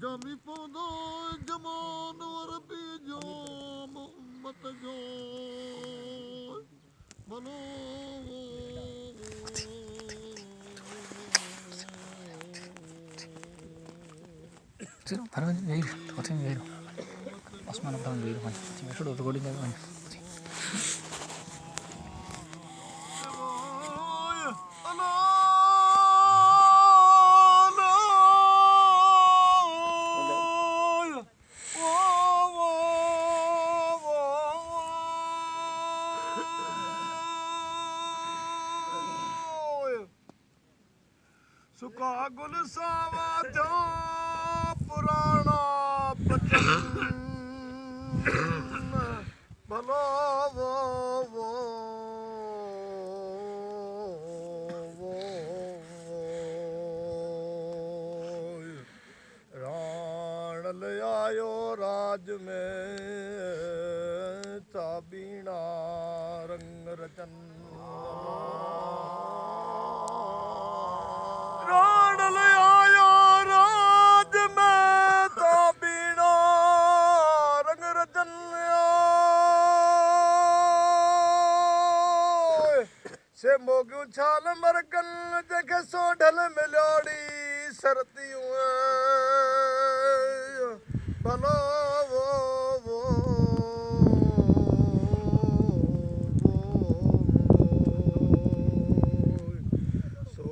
जामी पौधो जमान वर बीजो मत जो मनो Parang weir, toting weir. Osman parang weir man. Cuma sudah recording kan man. सुका गुल सावा जा पुराना बचन भलो वो राण ले आयो राज में चाबीना रंग रचन राण ले आयो राज में चाबीना रंग रचन से मोगियूं छाल मरकन जेके सो ढल मिलोड़ी सरतियूं भलो सो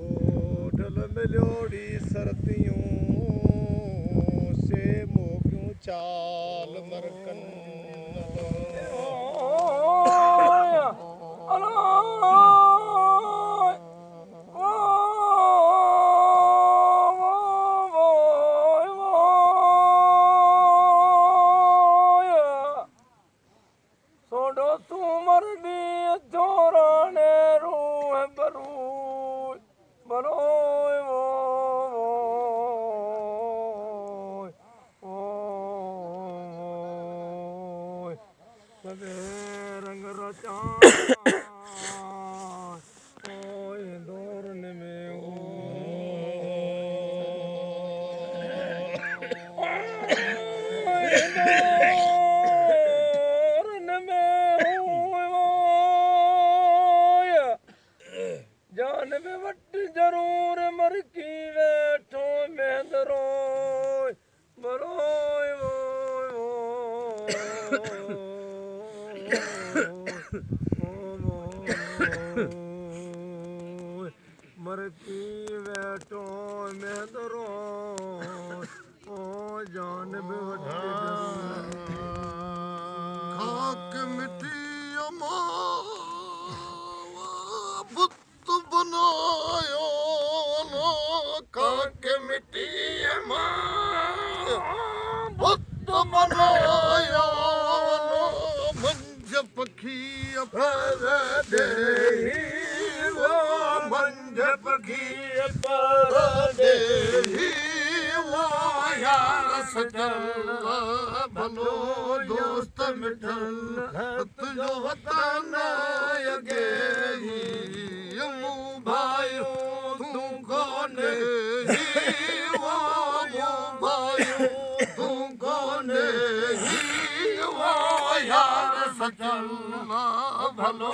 ढल मिलोड़ी सरतियूं से मोगियूं छाल मरकन रंग रचा दौरन में जान में वट जरूर मर की बैठो में दरोय बरोय मर की बैठो में दरोय ओ जान में वट खाक मिट्टी बुत बनायो ना खाक मिट्टी बुत बनायो ना मंज पखी पर दे वो मंज पखी पर दे वो यार सजल भलो दोस्त मिठल तुझो वतन अगे भाइयो तू कोने वो भाइयो तू कोने वो यार सजल भलो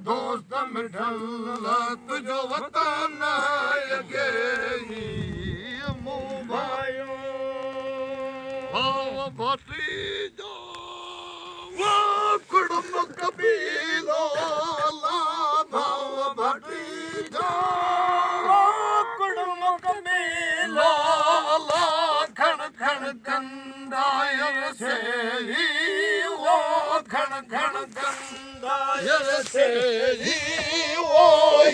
दोस्त मिठल तुझो वतन अगे भाइयो भाव भतीजो वो कुड़ुम कबीलो ला भाव भतीजो वो कुड़ुम कबीलो ला खण खण गंदायर से ही वो खण खण गंदायर से ही वो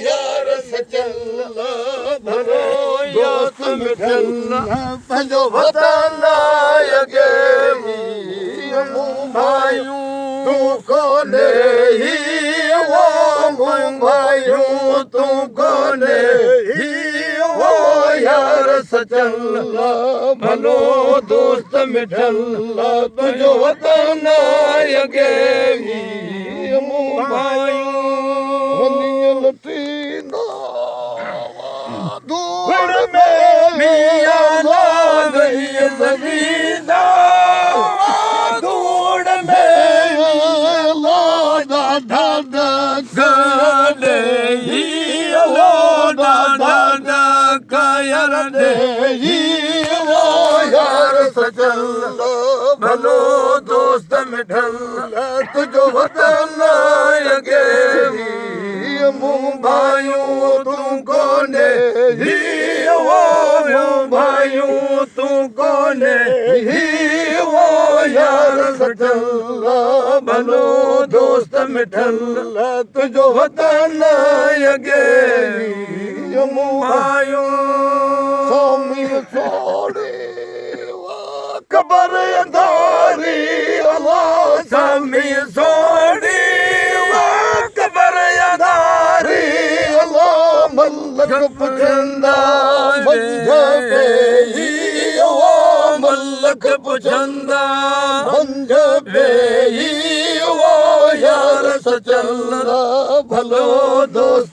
यार सचल भलो दोस्त मिठल पंजो वतन अगे भाइयों तू कोने ही वो भाइयों तू कोने ही वो यार सचल भलो दोस्त मिठल तुझो वतन अगे दूर में मियां लाग ज़मीदा दूर में लोदा दादा गले ही लोदा दादा कायर दे ही वो यार सचल भलो दोस्त मिठल तुझो वतन अगे मुँह भाइयों तू कोने ही वो भाइयों तू कोने ही वो यार सचल भलो दोस्त मिठल तुझो वतन अगे मुँह भाइयों सोमी सोड़े कबर अंधारी अल्लाह सामी सोड़ी कबर अंधारी अल्लाह मल्लक पुछंदा मंझे ही वो मल्लक पुछंदा मंझे ही वो यार सचल भलो दोस्त